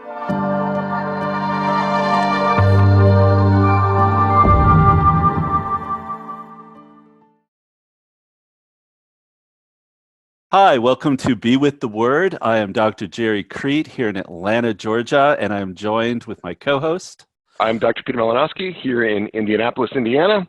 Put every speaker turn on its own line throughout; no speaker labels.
Hi, welcome to Be With the Word. I am Dr. Gerry Crete here in Atlanta, Georgia, and I'm joined with my co-host.
I'm Dr. Peter Malinowski here in Indianapolis, Indiana.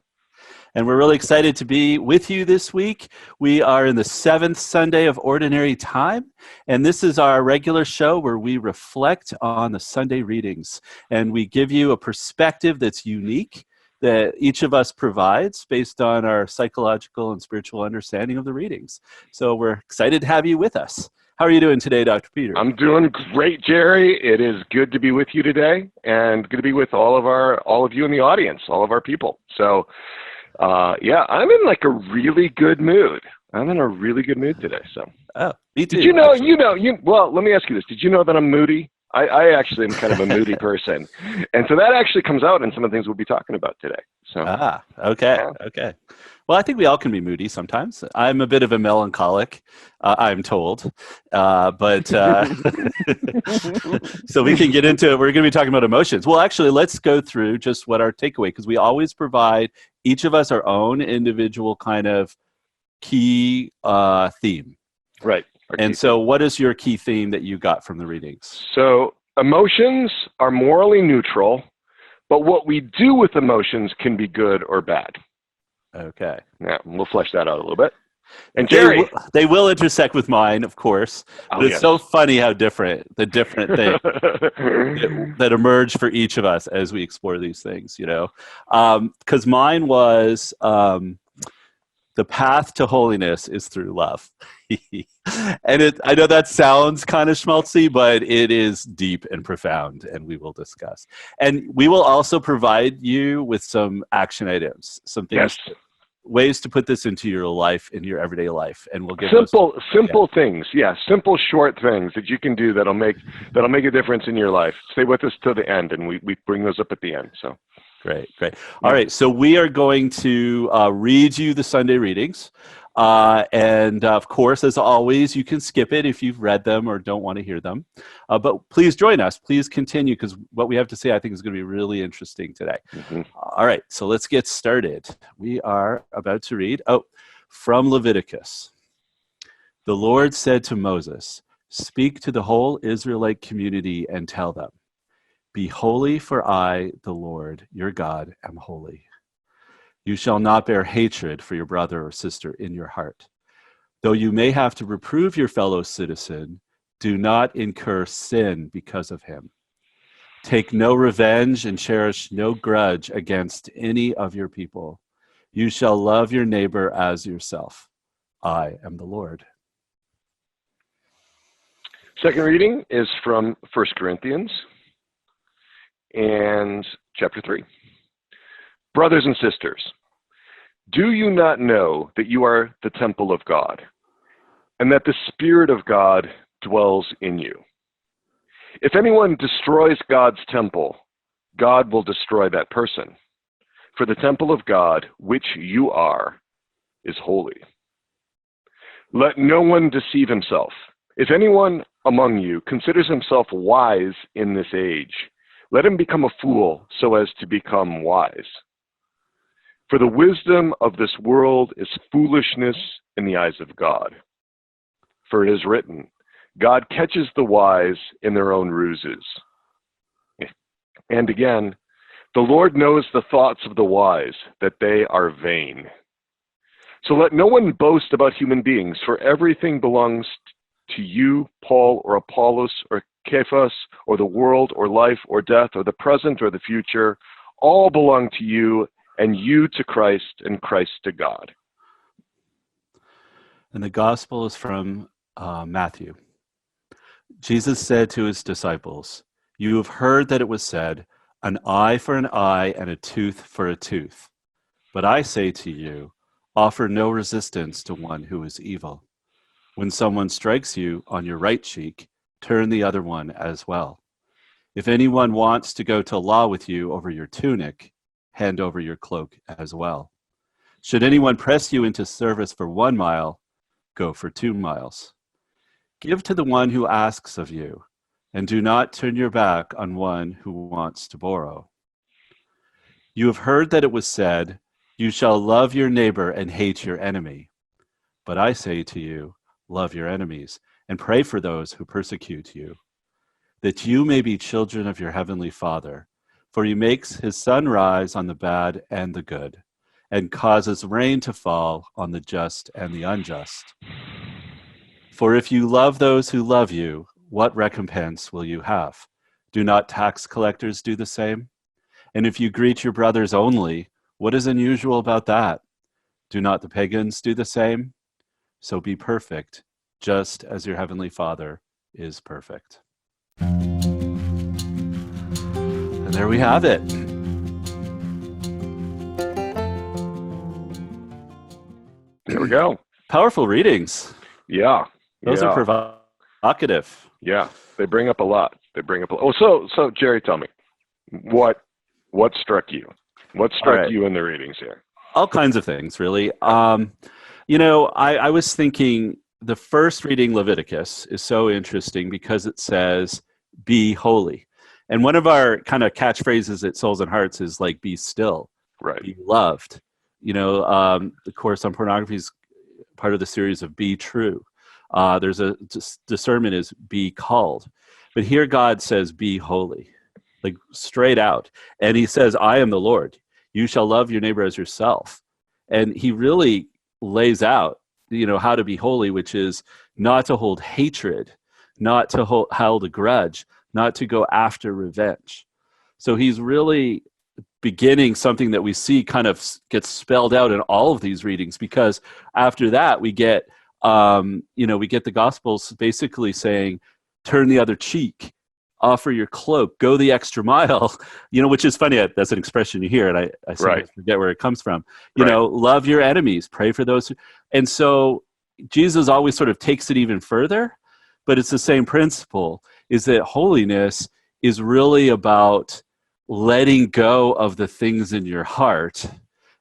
And we're really excited to be with you this week. We are in the 7th Sunday of Ordinary Time, and this is our regular show where we reflect on the Sunday readings, and we give you a perspective that's unique that each of us provides based on our psychological and spiritual understanding of the readings. So we're excited to have you with us. How are you doing today, Dr. Peter?
I'm doing great, Gerry. It is good to be with you today, and good to be with all of you in the audience, all of our people. So, I'm in like a really good mood. I'm in a really good mood today. So,
me too.
Did you know? Well, let me ask you this: did you know that I'm moody? I actually am kind of a moody person. And so that actually comes out in some of the things we'll be talking about today. So.
Okay. Well, I think we all can be moody sometimes. I'm a bit of a melancholic, I'm told. But so we can get into it. We're going to be talking about emotions. Well, actually, let's go through just what our takeaway, because we always provide each of us our own individual kind of key theme.
Right.
And so what is your key theme that you got from the readings?
So emotions are morally neutral, but what we do with emotions can be good or bad.
Okay.
Yeah, we'll flesh that out a little bit. And Gerry,
they will intersect with mine, of course. But it's so funny how the different things that emerge for each of us as we explore these things, because mine was the path to holiness is through love. And I know that sounds kind of schmaltzy, but it is deep and profound, and we will discuss. And we will also provide you with some action items, some things, ways to put this into your life, in your everyday life. And we'll give
simple things. Yeah, simple, short things that you can do that'll make a difference in your life. Stay with us till the end, and we bring those up at the end. So.
Great. All right, so we are going to read you the Sunday readings. And of course, as always, you can skip it if you've read them or don't want to hear them. But please join us. Please continue, because what we have to say, I think, is going to be really interesting today. Mm-hmm. All right, so let's get started. We are about to read from Leviticus. The Lord said to Moses, "Speak to the whole Israelite community and tell them, 'Be holy, for I, the Lord, your God, am holy. You shall not bear hatred for your brother or sister in your heart. Though you may have to reprove your fellow citizen, do not incur sin because of him. Take no revenge and cherish no grudge against any of your people. You shall love your neighbor as yourself. I am the Lord.'"
Second reading is from 1 Corinthians and chapter 3. Brothers and sisters, do you not know that you are the temple of God, and that the Spirit of God dwells in you? If anyone destroys God's temple, God will destroy that person. For the temple of God, which you are, is holy. Let no one deceive himself. If anyone among you considers himself wise in this age, let him become a fool so as to become wise. For the wisdom of this world is foolishness in the eyes of God. For it is written, God catches the wise in their own ruses. And again, the Lord knows the thoughts of the wise, that they are vain. So let no one boast about human beings, for everything belongs to you, Paul or Apollos or Cephas, or the world, or life, or death, or the present, or the future. All belong to you, and you to Christ, and Christ to God.
And the gospel is from Matthew. Jesus said to his disciples, "You have heard that it was said, 'An eye for an eye and a tooth for a tooth.' But I say to you, offer no resistance to one who is evil. When someone strikes you on your right cheek, turn the other one as well. If anyone wants to go to law with you over your tunic, hand over your cloak as well. Should anyone press you into service for 1 mile, go for 2 miles. Give to the one who asks of you, and do not turn your back on one who wants to borrow. You have heard that it was said, 'You shall love your neighbor and hate your enemy.' But I say to you, love your enemies and pray for those who persecute you, that you may be children of your heavenly Father. For he makes his sun rise on the bad and the good, and causes rain to fall on the just and the unjust. For if you love those who love you, what recompense will you have? Do not tax collectors do the same? And if you greet your brothers only, what is unusual about that? Do not the pagans do the same? So be perfect, just as your heavenly Father is perfect." And there we have it.
There we go.
Powerful readings.
Yeah.
Those are provocative.
Yeah. They bring up a lot. Oh, so Gerry, tell me, what struck you? What struck you in the readings here?
All kinds of things, really. I was thinking the first reading, Leviticus, is so interesting because it says, "Be holy." And one of our kind of catchphrases at Souls and Hearts is like, "Be still."
Right.
Be loved. The course on pornography is part of the series of Be True. There's a discernment is be called. But here God says, "Be holy," like straight out. And he says, "I am the Lord. You shall love your neighbor as yourself." And he really lays out, how to be holy, which is not to hold hatred, not to hold a grudge, not to go after revenge. So he's really beginning something that we see kind of gets spelled out in all of these readings, because after that we get the Gospels basically saying, turn the other cheek, offer your cloak, go the extra mile, which is funny. That's an expression you hear, and I sometimes forget where it comes from. Love your enemies, pray for those and so Jesus always sort of takes it even further, but it's the same principle, is that holiness is really about letting go of the things in your heart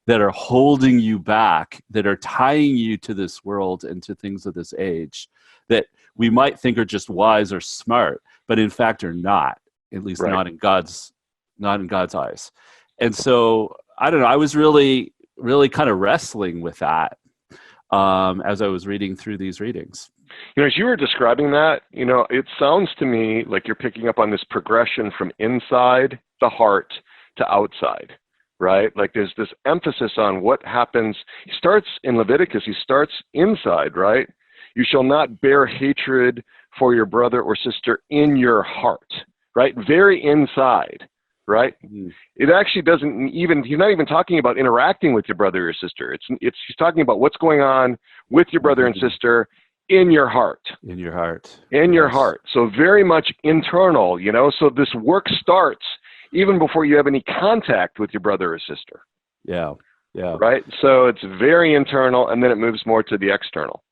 that are holding you back, that are tying you to this world and to things of this age that we might think are just wise or smart, but in fact are not, at least not in God's eyes. And so, I don't know, I was really, really kind of wrestling with that as I was reading through these readings.
As you were describing that, it sounds to me like you're picking up on this progression from inside the heart to outside, right? Like there's this emphasis on what happens. He starts in Leviticus, he starts inside, right? You shall not bear hatred for your brother or sister in your heart, right? Very inside, right? Mm-hmm. It actually doesn't even, he's not even talking about interacting with your brother or sister. He's talking about what's going on with your brother and sister in your heart.
In your heart.
In your heart. So very much internal, so this work starts even before you have any contact with your brother or sister.
Yeah. Yeah.
Right? So it's very internal, and then it moves more to the external.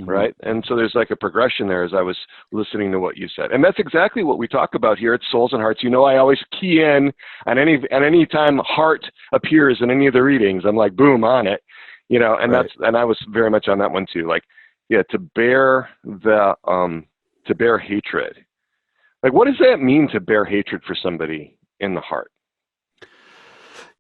Mm-hmm. Right? And so there's like a progression there as I was listening to what you said. And that's exactly what we talk about here at Souls and Hearts. I always key in at any time heart appears in any of the readings, I'm like, boom, on it. And I was very much on that one too. Like, to bear hatred. Like, what does that mean to bear hatred for somebody in the heart?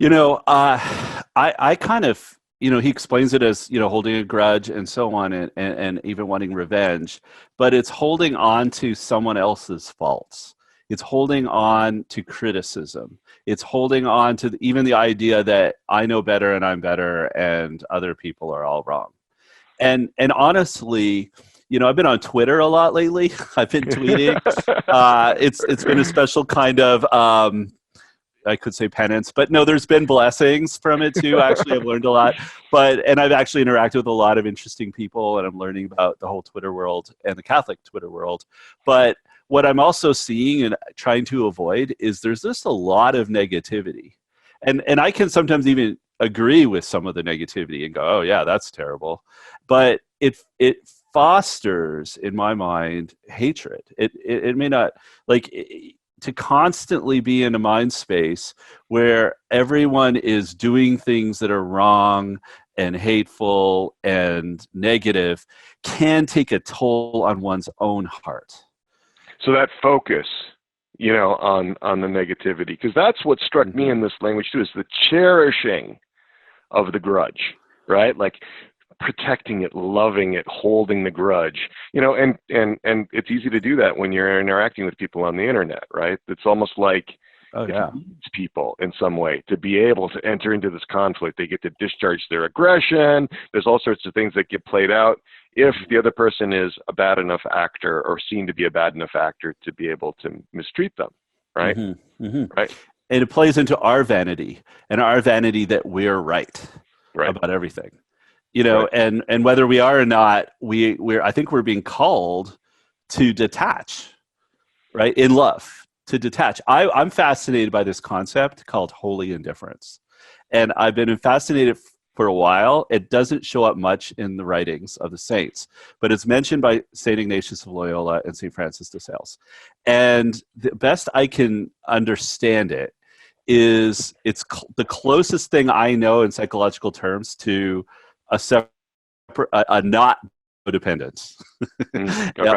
I kind of, he explains it as, holding a grudge and so on, and even wanting revenge, but it's holding on to someone else's faults. It's holding on to criticism. It's holding on to even the idea that I know better and I'm better and other people are all wrong. And honestly, I've been on Twitter a lot lately. I've been tweeting. It's been a special kind of, I could say penance, but no, there's been blessings from it too. Actually, I've learned a lot. And I've actually interacted with a lot of interesting people, and I'm learning about the whole Twitter world and the Catholic Twitter world. But what I'm also seeing and trying to avoid is there's just a lot of negativity. And I can sometimes even agree with some of the negativity and go, oh yeah, that's terrible. But it fosters, in my mind, hatred. It may not, to constantly be in a mind space where everyone is doing things that are wrong and hateful and negative can take a toll on one's own heart.
So that focus, on the negativity, because that's what struck me in this language too, is the cherishing of the grudge, right? Like protecting it, loving it, holding the grudge, and it's easy to do that when you're interacting with people on the internet, right? It's almost like
Oh,
it
yeah.
leads people in some way to be able to enter into this conflict. They get to discharge their aggression. There's all sorts of things that get played out if the other person is a bad enough actor or seen to be a bad enough actor to be able to mistreat them, right? Right.
And it plays into our vanity that we're right
Right.
about everything,
Right.
and whether we are or not, I think we're being called to detach, right? In love, to detach. I'm fascinated by this concept called holy indifference. And I've been fascinated for a while. It doesn't show up much in the writings of the saints, but it's mentioned by St. Ignatius of Loyola and St. Francis de Sales. And the best I can understand it is the closest thing I know in psychological terms to a not codependence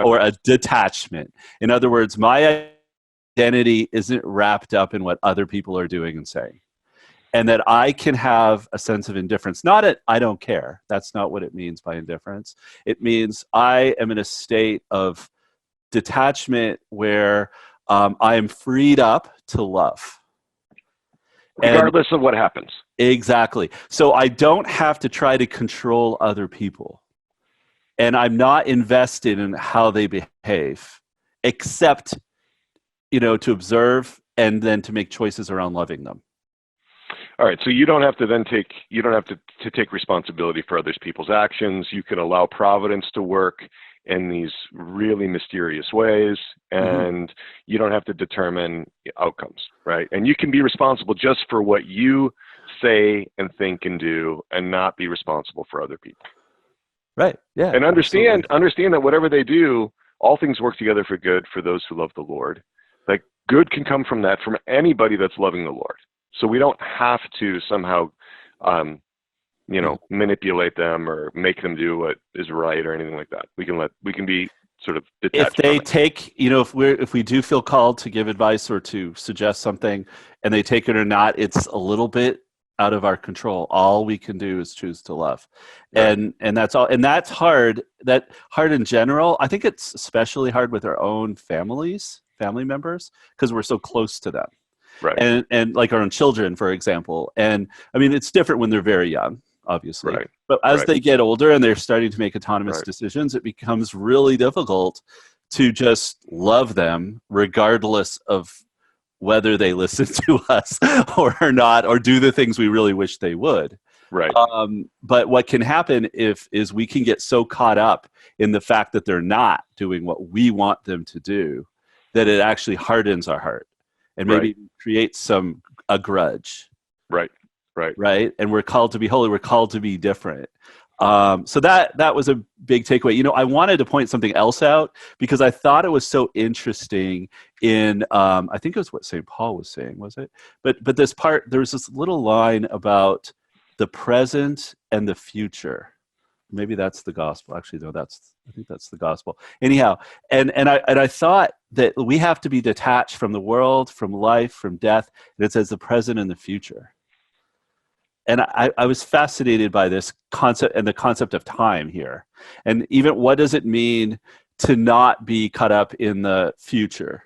or a detachment. In other words, my identity isn't wrapped up in what other people are doing and saying. And that I can have a sense of indifference. I don't care. That's not what it means by indifference. It means I am in a state of detachment where I am freed up to love.
Regardless of what happens.
Exactly. So I don't have to try to control other people. And I'm not invested in how they behave, except, to observe and then to make choices around loving them.
All right. So you don't have to take responsibility for other people's actions. You can allow providence to work in these really mysterious ways, and you don't have to determine outcomes, right? And you can be responsible just for what you say and think and do, and not be responsible for other people.
Right. Yeah.
And understand that whatever they do, all things work together for good for those who love the Lord. Like good can come from that, from anybody that's loving the Lord. So we don't have to somehow, manipulate them or make them do what is right or anything like that. We can be sort of detached.
If they take, if we do feel called to give advice or to suggest something, and they take it or not, it's a little bit out of our control. All we can do is choose to love, right. And that's all. And that's hard. That hard in general. I think it's especially hard with our own family members, because we're so close to them.
Right.
And like our own children, for example. And I mean, it's different when they're very young, obviously.
Right.
But as they get older and they're starting to make autonomous decisions, it becomes really difficult to just love them regardless of whether they listen to us or not, or do the things we really wish they would.
Right.
But what can happen is we can get so caught up in the fact that they're not doing what we want them to do, that it actually hardens our heart and maybe creates a grudge.
Right.
And we're called to be holy. We're called to be different. So that was a big takeaway. I wanted to point something else out, because I thought it was so interesting in, I think it was what St. Paul was saying, was it? But this part, there was this little line about the present and the future. Maybe that's the gospel. Actually, no, I think that's the gospel. Anyhow, and I thought that we have to be detached from the world, from life, from death. And it says the present and the future. And I was fascinated by this concept and the concept of time here. And even what does it mean to not be caught up in the future?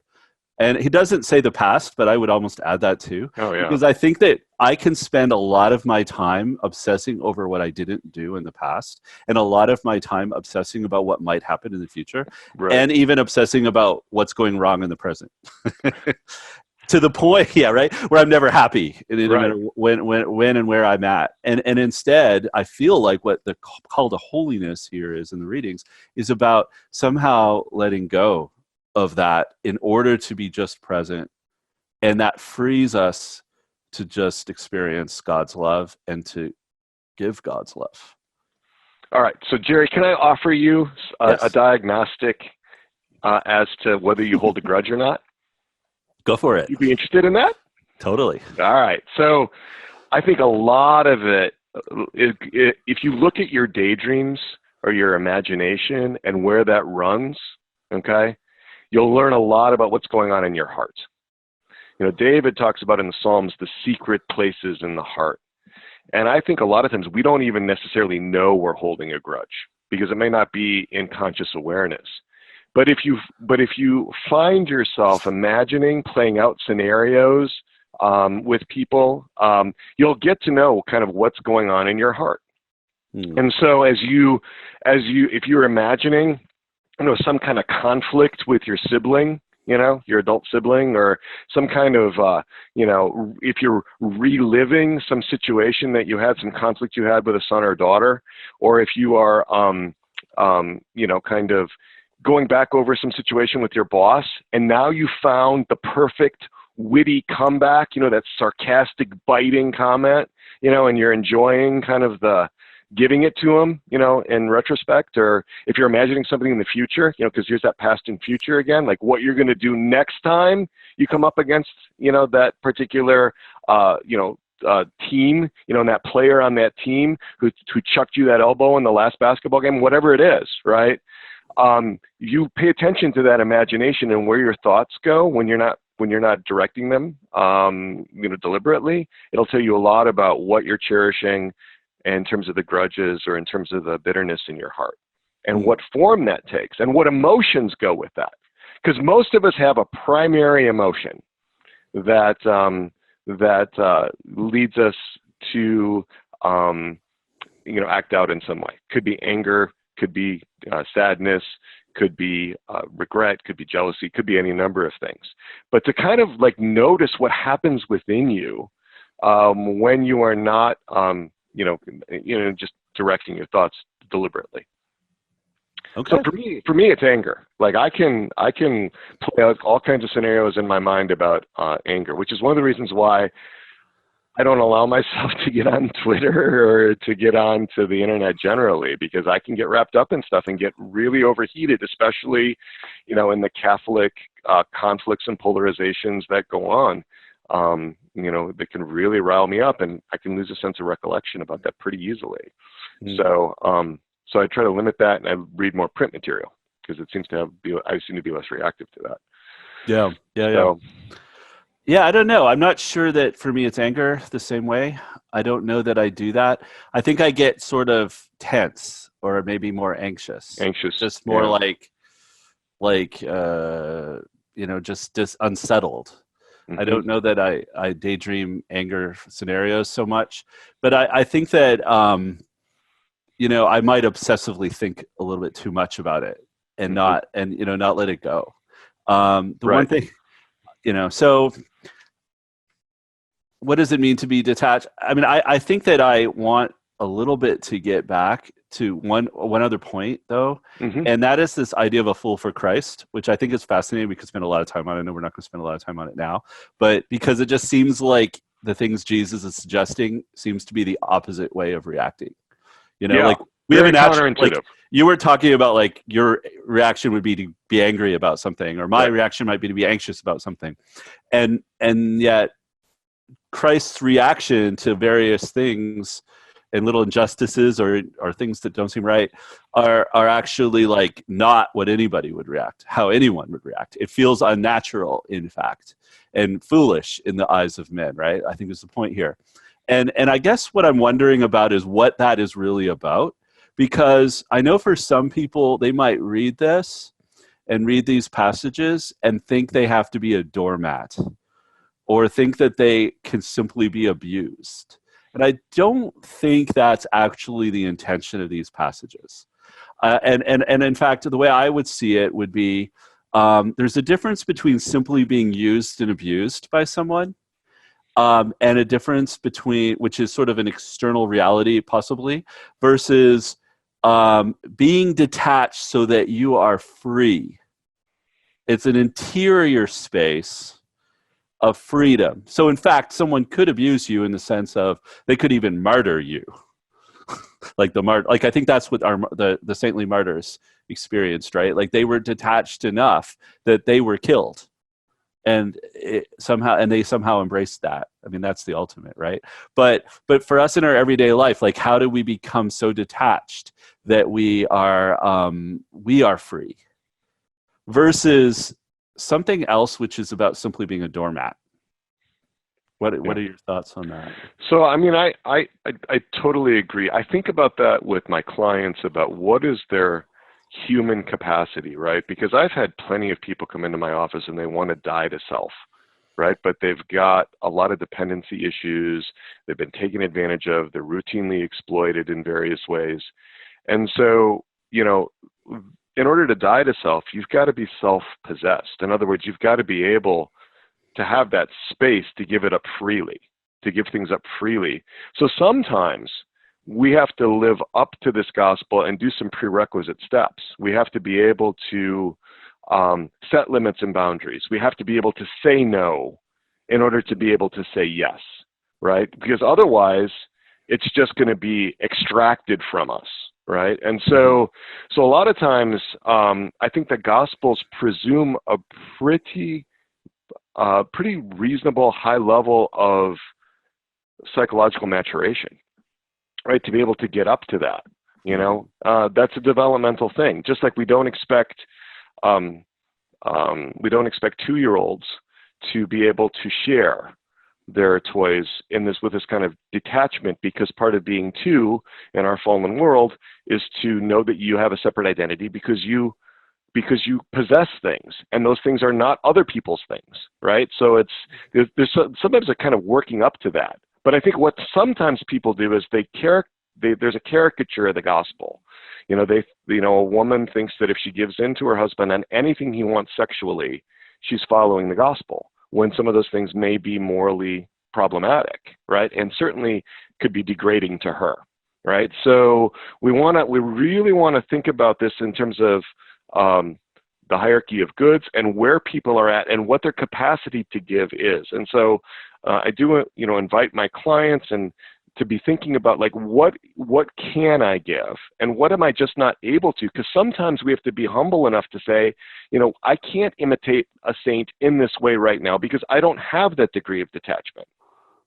And he doesn't say the past, but I would almost add that too.
Oh, yeah.
Because I think that I can spend a lot of my time obsessing over what I didn't do in the past, and a lot of my time obsessing about what might happen in the future, and even obsessing about what's going wrong in the present. To the point, where I'm never happy, no matter when and where I'm at. And instead, I feel like what the call to holiness here is in the readings is about somehow letting go of that in order to be just present. And that frees us to just experience God's love and to give God's love. All
right. So, Gerry, can I offer you a diagnostic as to whether you hold a grudge or not?
Go for it.
You'd be interested in that?
Totally.
All right. So I think a lot of it, if you look at your daydreams or your imagination and where that runs, okay, you'll learn a lot about what's going on in your heart. David talks about in the Psalms the secret places in the heart. And I think a lot of times we don't even necessarily know we're holding a grudge because it may not be in conscious awareness. But if you find yourself imagining, playing out scenarios with people, you'll get to know kind of what's going on in your heart. And so if you're imagining, some kind of conflict with your sibling, your adult sibling, or some kind of, if you're reliving some situation that you had, some conflict you had with a son or daughter, or if you are, kind of going back over some situation with your boss, and now you found the perfect witty comeback, that sarcastic, biting comment, and you're enjoying kind of the giving it to them, in retrospect, or if you're imagining something in the future, because here's that past and future again, like what you're going to do next time you come up against, that particular, team, and that player on that team who chucked you that elbow in the last basketball game, whatever it is, right? You pay attention to that imagination and where your thoughts go when you're not directing them, deliberately. It'll tell you a lot about what you're cherishing in terms of the grudges or in terms of the bitterness in your heart, and what form that takes and what emotions go with that. Because most of us have a primary emotion that leads us to act out in some way. Could be anger, could be sadness, could be regret, could be jealousy, could be any number of things. But to kind of like notice what happens within you when you are not just directing your thoughts deliberately.
Okay.
So for me, it's anger. Like I can play out all kinds of scenarios in my mind about anger, which is one of the reasons why I don't allow myself to get on Twitter or to get on to the internet generally, because I can get wrapped up in stuff and get really overheated, especially, in the Catholic conflicts and polarizations that go on. That can really rile me up, and I can lose a sense of recollection about that pretty easily. So I try to limit that, and I read more print material because it seems to I seem to be less reactive to that.
Yeah. Yeah, I don't know. I'm not sure that for me it's anger the same way. I don't know that I do that. I think I get sort of tense or maybe more anxious. Just more just unsettled. I don't know that I daydream anger scenarios so much, but I think that, I might obsessively think a little bit too much about it and not let it go. One thing, so what does it mean to be detached? I mean, I think that I want a little bit to get back to one other point, though, and that is this idea of a fool for Christ, which I think is fascinating. We could spend a lot of time on it. I know we're not going to spend a lot of time on it now, but because it just seems like the things Jesus is suggesting seems to be the opposite way of reacting. Like we have an counterintuitive. Like you were talking about, like your reaction would be to be angry about something, or my reaction might be to be anxious about something, and yet Christ's reaction to various things and little injustices or things that don't seem right are actually like not what anybody would react, how anyone would react. It feels unnatural, in fact, and foolish in the eyes of men, right? I think is the point here. And I guess what I'm wondering about is what that is really about, because I know for some people, they might read this and read these passages and think they have to be a doormat or think that they can simply be abused. And I don't think that's actually the intention of these passages. And in fact, the way I would see it would be there's a difference between simply being used and abused by someone, and a difference between, which is sort of an external reality possibly, versus being detached so that you are free. It's an interior space of freedom. So in fact, someone could abuse you in the sense of they could even martyr you. Like I think that's what the saintly martyrs experienced, right? Like they were detached enough that they were killed, and they somehow embraced that. I mean, that's the ultimate, right? But for us in our everyday life, like how do we become so detached that we are free? Versus something else which is about simply being a doormat. What
Yeah.
are your thoughts on that?
So, I mean, I totally agree. I think about that with my clients about what is their human capacity, right? Because I've had plenty of people come into my office and they want to die to self, right? But they've got a lot of dependency issues. They've been taken advantage of. They're routinely exploited in various ways. And so, you know, in order to die to self, you've got to be self-possessed. In other words, you've got to be able to have that space to give it up freely, to give things up freely. So sometimes we have to live up to this gospel and do some prerequisite steps. We have to be able to set limits and boundaries. We have to be able to say no in order to be able to say yes, right? Because otherwise, it's just going to be extracted from us, right? And so a lot of times, I think the Gospels presume a pretty reasonable high level of psychological maturation, right? To be able to get up to that, you know, that's a developmental thing. Just like we don't expect 2-year-olds to be able to share their toys with this kind of detachment, because part of being two in our fallen world is to know that you have a separate identity because you possess things, and those things are not other people's things, right? So there's sometimes a kind of working up to that. But I think what sometimes people do is there's a caricature of the gospel. You know, a woman thinks that if she gives in to her husband on anything he wants sexually, she's following the gospel, when some of those things may be morally problematic, right? And certainly could be degrading to her, right? So we really want to think about this in terms of the hierarchy of goods and where people are at and what their capacity to give is. And so I do, invite my clients and to be thinking about, like, what can I give and what am I just not able to? Because sometimes we have to be humble enough to say, I can't imitate a saint in this way right now because I don't have that degree of detachment,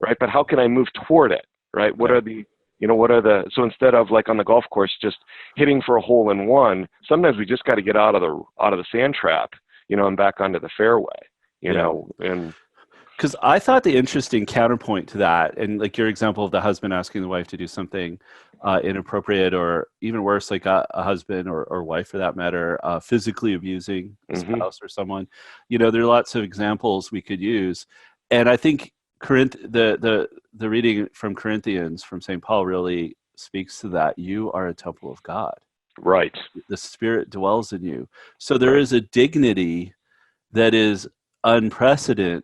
right? But how can I move toward it, right? So instead of, like, on the golf course just hitting for a hole in one, sometimes we just got to get out of the sand trap, and back onto the fairway, and
because I thought the interesting counterpoint to that, and like your example of the husband asking the wife to do something inappropriate, or even worse, like a husband or wife for that matter, physically abusing a spouse or someone, there are lots of examples we could use. And I think the reading from Corinthians from St. Paul really speaks to that. You are a temple of God.
Right.
The Spirit dwells in you. So there is a dignity that is unprecedented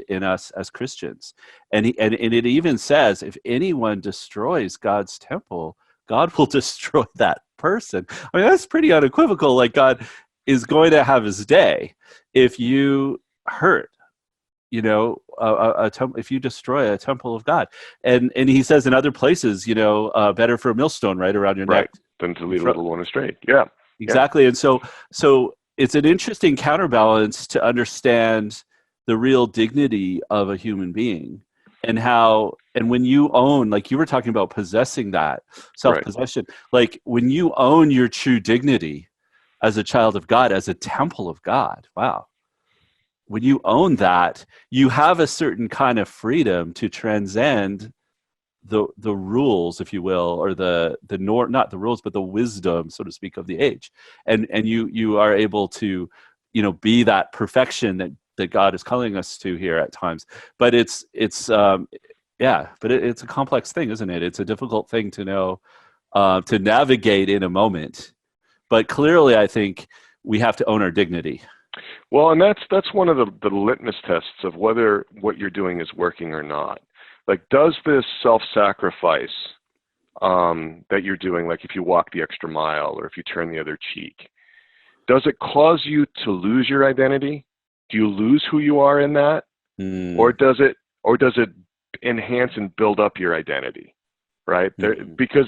in us as Christians. And it even says, if anyone destroys God's temple, God will destroy that person. I mean, that's pretty unequivocal. Like, God is going to have his day if you hurt, if you destroy a temple of God. And he says in other places, better for a millstone right around your neck
than to lead a little one astray. Yeah.
Exactly. And so it's an interesting counterbalance to understand the real dignity of a human being, and when you own, like you were talking about possessing that self-possession, like when you own your true dignity as a child of God, as a temple of God, wow. When you own that, you have a certain kind of freedom to transcend the rules, if you will, or not the rules, but the wisdom, so to speak, of the age. And you are able to, be that perfection that God is calling us to here at times. But it's a complex thing, isn't it? It's a difficult thing to know, to navigate in a moment. But clearly, I think we have to own our dignity.
Well, and that's one of the litmus tests of whether what you're doing is working or not. Like, does this self-sacrifice that you're doing, like if you walk the extra mile or if you turn the other cheek, does it cause you to lose your identity? Do you lose who you are in that? Or does it enhance and build up your identity, right? Because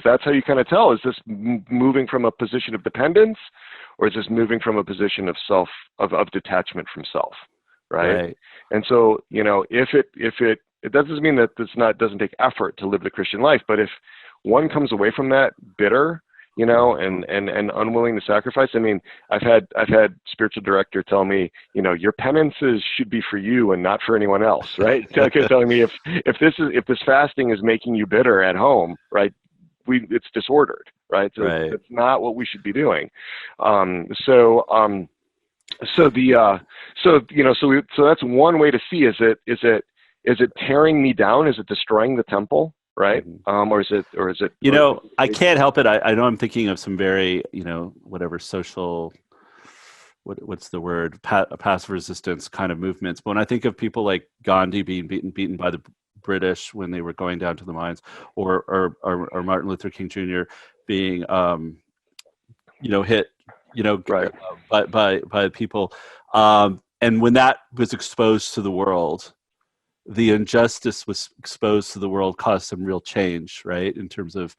that's how you kind of tell, is this moving from a position of dependence, or is this moving from a position of detachment from self, right? And so, if it doesn't mean that doesn't take effort to live the Christian life, but if one comes away from that bitter, and unwilling to sacrifice. I mean, I've had spiritual director tell me, your penances should be for you and not for anyone else, right? Telling me if this fasting is making you bitter at home, right? It's disordered, right? So
Right.
it's not what we should be doing. So that's one way to see, is it tearing me down? Is it destroying the temple? Right. Or is it,
I can't help it. I know I'm thinking of some very, whatever social, what's the word, passive resistance kind of movements. But when I think of people like Gandhi being beaten by the British when they were going down to the mines, or Martin Luther King Jr. being, hit,
right.
by people. And when that was exposed to the world, the injustice was exposed to the world, caused some real change, right? In terms of,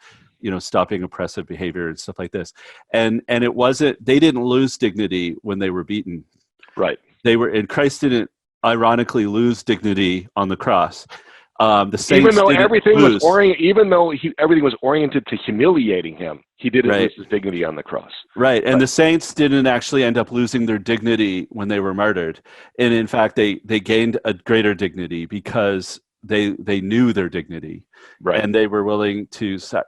stopping oppressive behavior and stuff like this. And it wasn't, they didn't lose dignity when they were beaten.
Right.
And Christ didn't ironically lose dignity on the cross. The saints
even though
didn't
everything
lose.
everything was oriented to humiliating him, he didn't lose his dignity on the cross.
Right. And the saints didn't actually end up losing their dignity when they were martyred. And in fact, they gained a greater dignity because they knew their dignity.
Right.
And they were willing to, so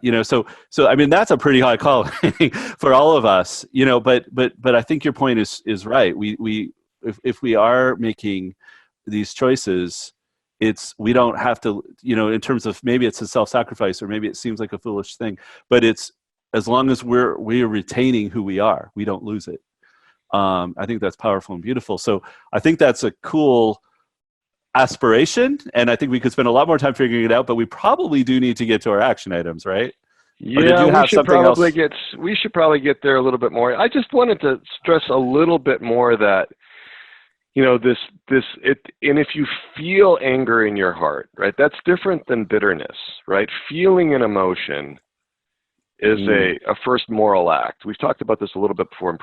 I mean, that's a pretty high calling for all of us, but I think your point is right. If we are making these choices, we don't have to, in terms of, maybe it's a self-sacrifice, or maybe it seems like a foolish thing, but it's, as long as we are retaining who we are, we don't lose it. I think that's powerful and beautiful. So I think that's a cool aspiration, and I think we could spend a lot more time figuring it out, but we probably do need to get to our action items, right?
Yeah, we should probably get there a little bit more. I just wanted to stress a little bit more that, and if you feel anger in your heart, right, that's different than bitterness, right? Feeling an emotion is a first moral act. We've talked about this a little bit before in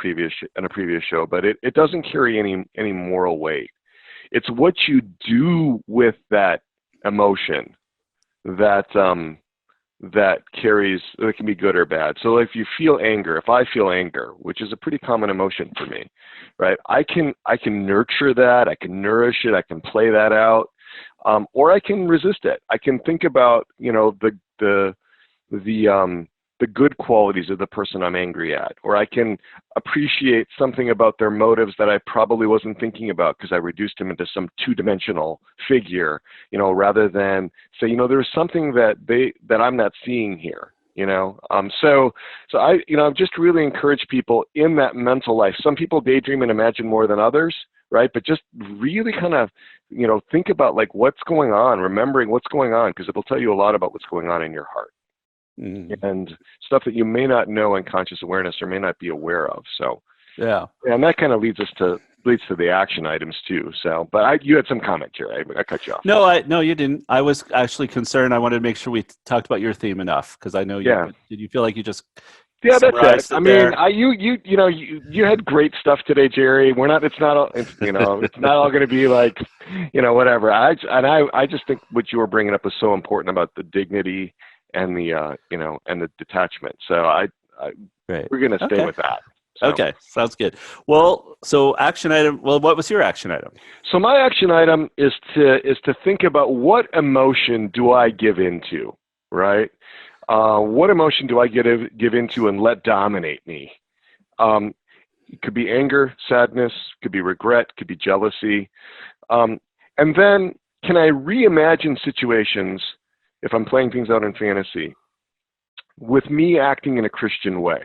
a previous show, but it doesn't carry any moral weight. It's what you do with that emotion that carries, it can be good or bad. So if you feel anger, if I feel anger, which is a pretty common emotion for me, right? I can nurture that, I can nourish it, I can play that out, or I can resist it. I can think about, the good qualities of the person I'm angry at, or I can appreciate something about their motives that I probably wasn't thinking about because I reduced him into some two-dimensional figure, rather than say, there's something that I'm not seeing here, So I, I've just really encouraged people in that mental life. Some people daydream and imagine more than others, right? But just really kind of, think about like what's going on, remembering what's going on, because it'll tell you a lot about what's going on in your heart. And stuff that you may not know in conscious awareness or may not be aware of. So, yeah, and that kind of leads to the action items too. So, but you had some comment here. I cut you off.
No, you didn't. I was actually concerned. I wanted to make sure we talked about your theme enough, because I know you. Yeah. Did you feel like you just?
Yeah, that's it. I mean, you had great stuff today, Gerry. It's not all going to be like, whatever. I just think what you were bringing up was so important about the dignity and the and the detachment. So we're going to stay with that. So.
Okay, sounds good. Well, so action item. Well, what was your action item?
So my action item is to think about, what emotion do I give into, right? What emotion do I give into and let dominate me? It could be anger, sadness, could be regret, could be jealousy, and then can I reimagine situations, if I'm playing things out in fantasy, with me acting in a Christian way,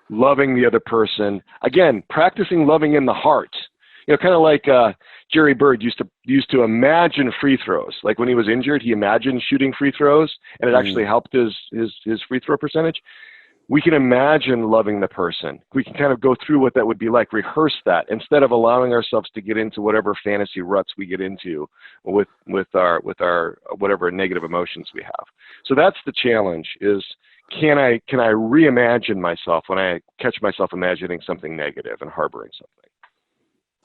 loving the other person, again, practicing loving in the heart. Kind of like Jerry Bird used to imagine free throws. Like when he was injured, he imagined shooting free throws, and it actually helped his free throw percentage. We can imagine loving the person. We can kind of go through what that would be like, rehearse that, instead of allowing ourselves to get into whatever fantasy ruts we get into with our whatever negative emotions we have. So that's the challenge, is can I reimagine myself when I catch myself imagining something negative and harboring something?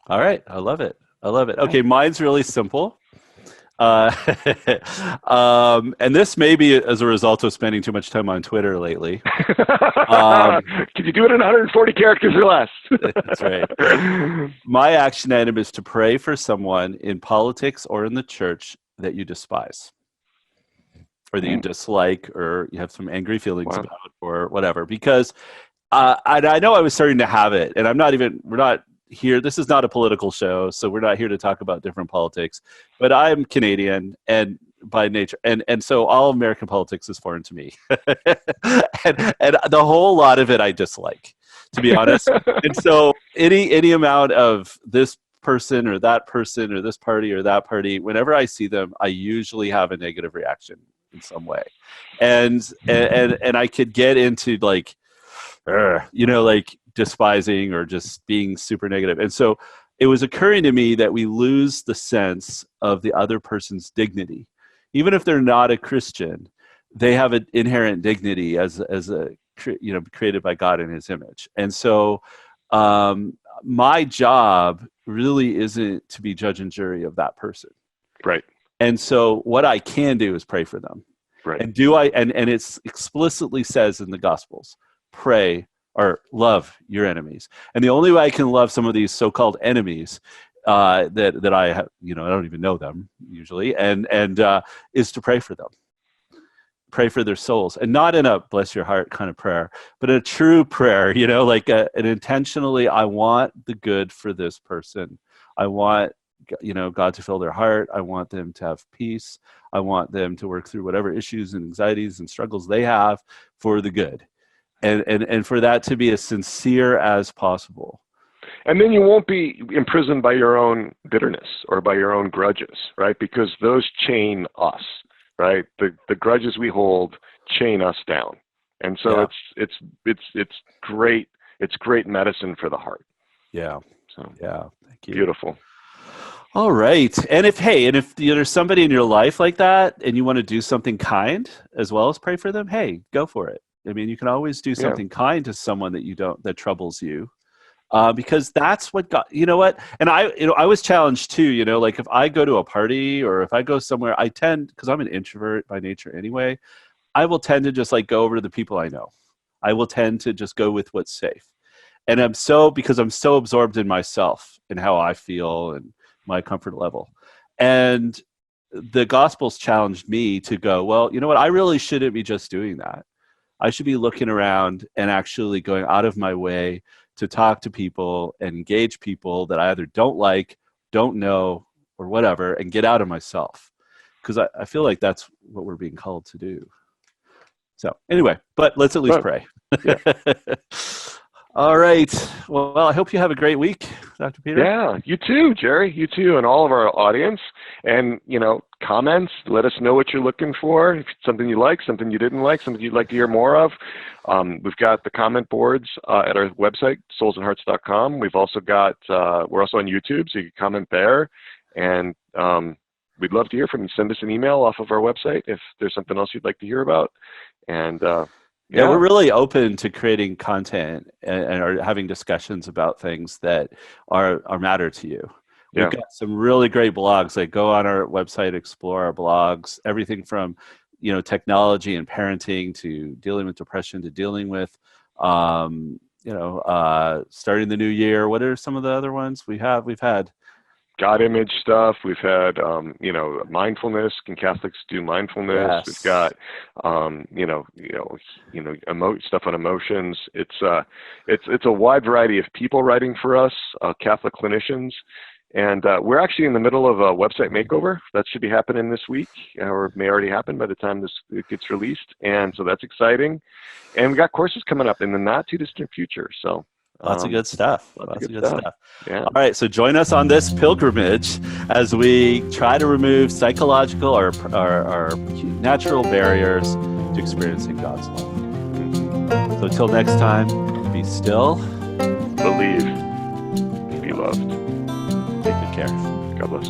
All right. I love it. Okay. Mine's really simple. Uh, and this may be as a result of spending too much time on Twitter lately.
Can you do it in 140 characters or less?
That's right. My action item is to pray for someone in politics or in the church that you despise, or that you dislike, or you have some angry feelings
Wow.
about, or whatever. Because I know I was starting to have it, and we're not here. This is not a political show, so we're not here to talk about different politics. But I'm Canadian, and by nature, and so all American politics is foreign to me, and the whole lot of it I dislike, to be honest. And so any amount of this person or that person or this party or that party, whenever I see them, I usually have a negative reaction in some way, and I could get into like, like despising or just being super negative. And so it was occurring to me that we lose the sense of the other person's dignity. Even if they're not a Christian, they have an inherent dignity as created by God in his image. And so my job really isn't to be judge and jury of that person.
Right.
And so what I can do is pray for them.
Right.
And and it explicitly says in the Gospels, pray or love your enemies. And the only way I can love some of these so-called enemies that I have, I don't even know them usually, and is to pray for them, pray for their souls, and not in a bless your heart kind of prayer, but a true prayer, like an intentionally, I want the good for this person. I want, God to fill their heart. I want them to have peace. I want them to work through whatever issues and anxieties and struggles they have for the good. And for that to be as sincere as possible.
And then you won't be imprisoned by your own bitterness or by your own grudges, right? Because those chain us, right? The grudges we hold chain us down. And so it's great. It's great medicine for the heart.
Yeah.
So
yeah. Thank you.
Beautiful.
All right. And if there's somebody in your life like that and you want to do something kind as well as pray for them, hey, go for it. I mean, you can always do something kind to someone that troubles you, because that's what God. You know what? And I was challenged too. Like if I go to a party or if I go somewhere, I tend, because I'm an introvert by nature anyway, I will tend to just like go over to the people I know. I will tend to just go with what's safe, and because I'm so absorbed in myself and how I feel and my comfort level, and the Gospels challenged me to go, well, you know what? I really shouldn't be just doing that. I should be looking around and actually going out of my way to talk to people and engage people that I either don't like, don't know, or whatever, and get out of myself. Because I feel like that's what we're being called to do. So anyway, but let's at least pray. Yeah. All right. Well, I hope you have a great week, Dr. Peter.
Yeah, you too, Gerry. You too, and all of our audience. And, comments, let us know what you're looking for. If it's something you like, something you didn't like, something you'd like to hear more of. We've got the comment boards at our website, soulsandhearts.com. We've also got, we're also on YouTube, so you can comment there. And we'd love to hear from you. Send us an email off of our website if there's something else you'd like to hear about. And
yeah, we're really open to creating content and are having discussions about things that are matter to you. We've got some really great blogs. Like go on our website, explore our blogs, everything from, technology and parenting to dealing with depression to dealing with, starting the new year. What are some of the other ones we've had?
God image stuff. We've had, mindfulness. Can Catholics do mindfulness?
Yes.
We've got, stuff on emotions. It's a wide variety of people writing for us, Catholic clinicians. And we're actually in the middle of a website makeover. That should be happening this week, or may already happen by the time it gets released. And so that's exciting. And we got courses coming up in the not too distant future. So
lots of good stuff. Lots of good stuff.
Yeah.
All right, so join us on this pilgrimage as we try to remove psychological or natural barriers to experiencing God's love. So until next time, be still,
believe, be loved.
Take good care.
God bless.